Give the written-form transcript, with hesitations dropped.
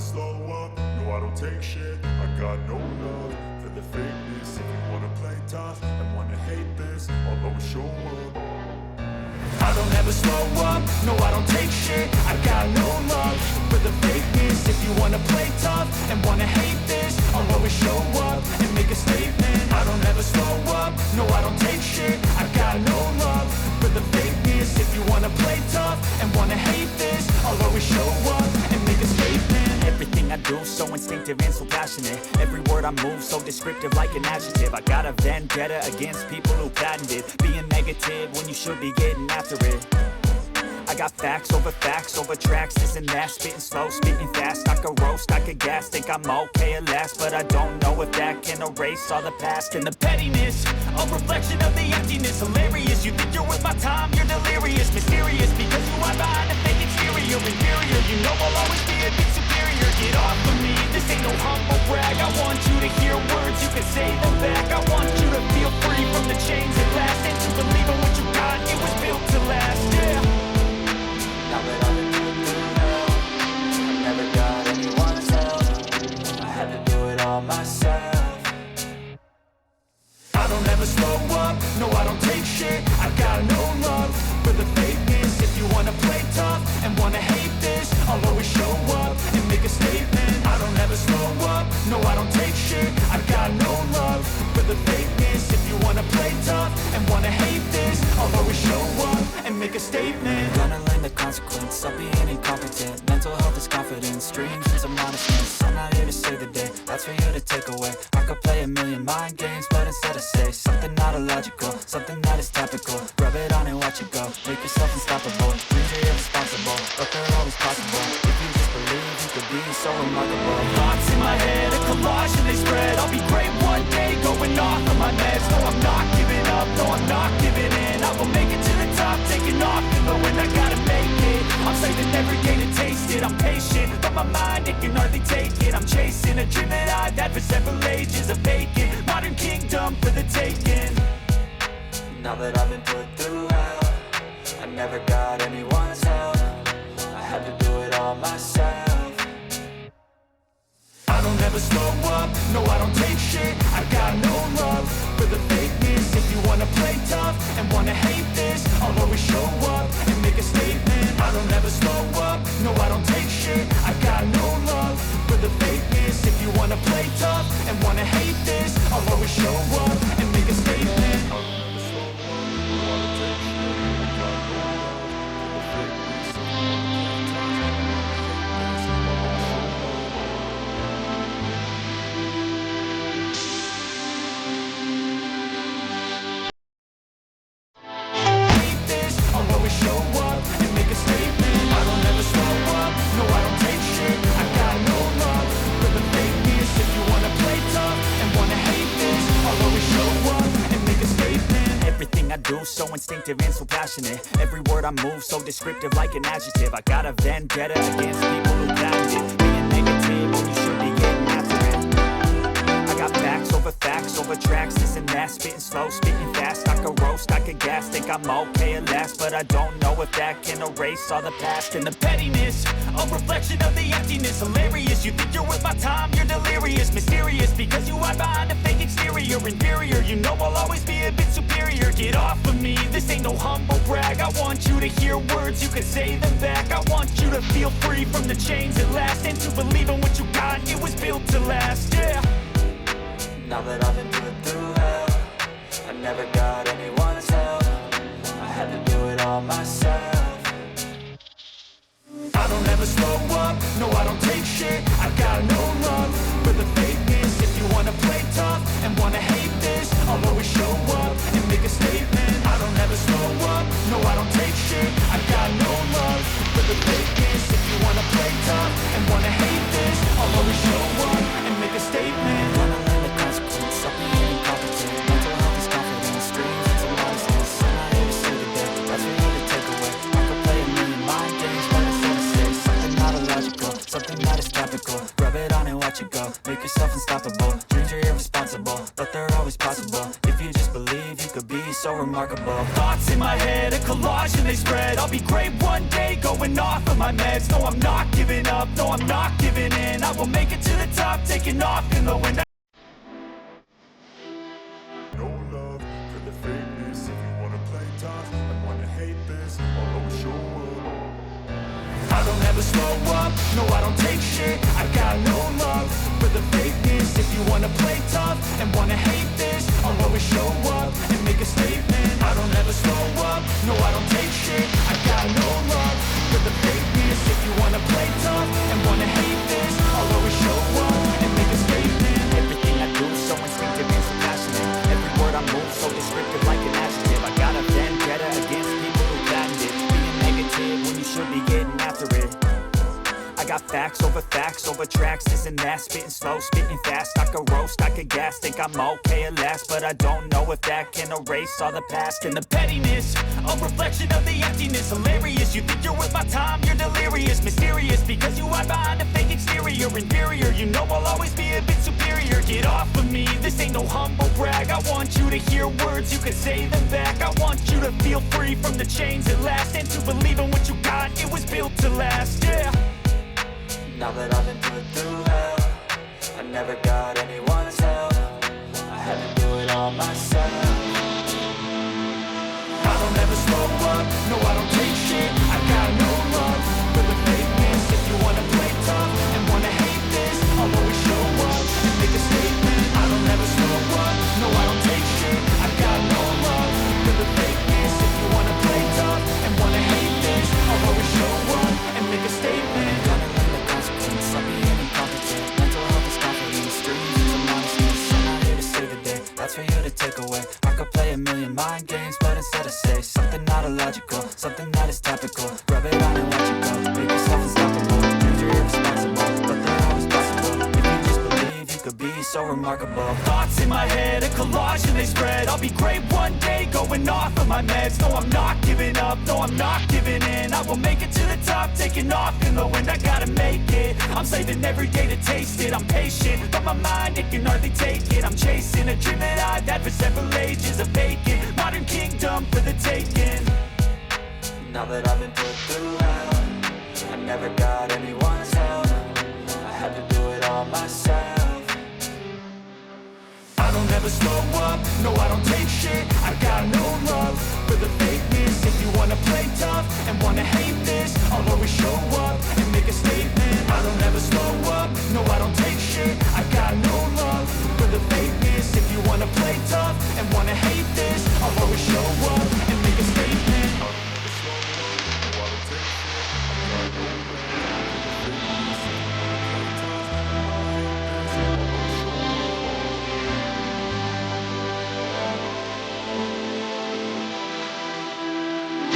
slow up, no I don't take shit. I got no love for the fakeness. If you wanna play tough and wanna hate this, I'll always show up. I don't ever slow up, no I don't take shit. I got no love for the fakeness. If you wanna play tough and wanna hate this, I'll always show up and make a statement. I don't ever slow up, no I don't take shit. I got no love for the fakeness. If you wanna play tough and wanna hate this, I'll always show up and make a statement. Everything I do so instinctive and so passionate. Every word I move so descriptive like an adjective. I got a vendetta against people who patented being negative when you should be getting after it. I got facts over tracks, this and that. Spitting slow, spitting fast, I could roast, I could gas. Think I'm okay at last, but I don't know if that can erase all the past. And the pettiness, a reflection of the emptiness. Hilarious, you think you're worth my time, you're delirious. Mysterious, because you are behind a fake exterior. Inferior, you know I'll always be a bit superior. Get off of me, this ain't no humble brag. I want you to hear words, you can say them back. I want you to feel free from the chains at last, and to believe in what you got, it was built to last, yeah. Now that I've been through hell, I never got anyone's help. I had to do it all myself. I don't ever slow up, no I don't take shit. I got no love for the fakeness. If you wanna play tough and wanna hate this, I'll always show up and make a statement. I don't ever slow up, no I don't take shit. I got no love for the fakeness. If you wanna play tough and wanna hate this, I'll always show up and make a statement. Gonna learn the consequence of being incompetent. Mental health is confidence, dreams is a modestness. I'm not here to save the day, that's for you to take away. I could play a million mind games, but instead I say something not illogical, something that is topical. Rub it on and watch it go, make yourself unstoppable. Dreams are irresponsible, but they're always possible. If you just believe, you could be so remarkable. Thoughts in my head, a collage and they spread. I'll be great one day, going off of my meds. No, I'm not giving up, no, I'm not giving in. I will make it to the top, taking off in the wind. I gotta make it, I'm saving every day to taste it. I'm patient, but my mind, it can hardly take it. I'm chasing a dream that I've had for several ages. A vacant, modern kingdom for the taking. Now that I've been put through hell, I never got anyone's help. I had to do it all myself. I don't ever slow up, no I don't take shit. I got no love for the fakeness. If you wanna play tough and wanna hate this, I'll always show up and make a statement. I don't ever slow up, no I don't take shit. I got no love for the fakeness. If you wanna play tough and wanna hate this, I'll always show up and make a statement. I don't ever slow up, no I don't take shit. I got no love for the fakeness. If you wanna play tough and wanna hate this, I'll always show up. I'll always show up and make a statement. I don't ever slow up, no I don't take shit. I got no love for the fakeness. If you wanna play tough and wanna hate this, I'll always show up and make a statement. Everything I do so instinctive and so passionate. Every word I move so descriptive like an adjective. I got a vendetta against people who patented being negative when you should be getting after it. I got facts over tracks, this and that. Spitting slow, spitting fast, I could roast, I could gas. Think I'm okay at last, but I don't know if that can erase all the past. And the pettiness, a reflection of the emptiness. Hilarious, you think you're worth my time, you're delirious. Mysterious, because you are behind a fake exterior. Inferior, you know I'll always be a bit superior. Get off of me, this ain't no humble brag. I want you to hear words, you can say them back. I want you to feel free from the chains at last, and to believe in what you got, it was built to last, yeah. Now that I've been put through hell, I never got anyone's help. I had to do it all myself. I don't ever slow up, no I don't take shit. I got no love for the fakeness. If you wanna play tough and wanna hate this, I'll always show up and make a statement. I don't ever slow up, no I don't take shit. I got no love for the fakeness. If you wanna play tough and wanna hate this, I'll always show up and make a statement. Gonna learn the consequence of being incompetent. Mental health is confidence, dreams is a modestness. I'm not here to save the day, that's for you to take away. I could play a million mind games, but instead I say something not illogical, something that is topical. Rub it on and watch it go, make yourself unstoppable. Dreams are irresponsible, but they're always possible. If you just believe, you could be so remarkable. remarkable. Thoughts in my head, a collage and they spread. I'll be great one day, going off of my meds. No, I'm not giving up, no, I'm not giving in. I will make it to the top, taking off in the wind. No love for the fakeness. If you wanna play tough and wanna hate this, I'll always show up. I don't ever slow up, no I don't take shit. I got no love for the fakeness. If you wanna play tough and wanna hate this, I'll always show up and make a statement. I don't ever slow up, no I don't take shit. I got no love for the fakeness. If you wanna play tough and wanna hate this, I'll always show up and make a statement. Everything I do so instinctive and so passionate. Every word I move so descriptive like an adjective. I got a vendetta against people who patent it. Being negative when you should be getting after it. I got facts over tracks, isn't that? Spitting slow, spitting fast, I could roast, I could gas. Think I'm okay at last, but I don't know if that can erase all the past. And the pettiness, a reflection of the emptiness. Hilarious, you think you're worth my time, you're delirious. Mysterious, because you hide behind a fake exterior. Inferior, you know I'll always be a bit superior. Get off of me, this ain't no humble brag. I want you to hear words, you can say them back. I want you to feel free from the chains at last, and to believe in what you got, it was built to last, yeah. Now that I've been put through hell, I never got anyone's help. I had to do it all myself. I don't ever slow up, no I don't take shit. I got no love for the fakeness. If you wanna play tough and wanna hate this, I'll always show up and make a statement. I don't ever slow up, no I don't take shit. I got no love for the fakeness. If you wanna play tough and wanna hate this, I'll always show up and make a statement. I'll be incompetent. Mental health is confidence. Dreams is a monstrous. I'm not here to save the day, that's for you to take away. I could play a million mind games, but instead I say something not illogical, something that is topical. Rub it on and watch it go. Make yourself unstoppable. Dreams are irresponsible, but they're always possible. If you just believe, you could be so remarkable. Thoughts in my head, a collage and they spread. I'll be great one day, going off of my meds. No, I'm not giving up, no, I'm not giving in. I will make it to the top, taking off in the wind. I gotta make it, I'm saving every day to taste it. I'm patient, but my mind, it can hardly take it. I'm chasing a dream that I've had for several ages. A vacant, modern kingdom for the taking. Now that I've been put through hell, I never got anyone's help. I had to do it all myself. I don't ever slow up, no I don't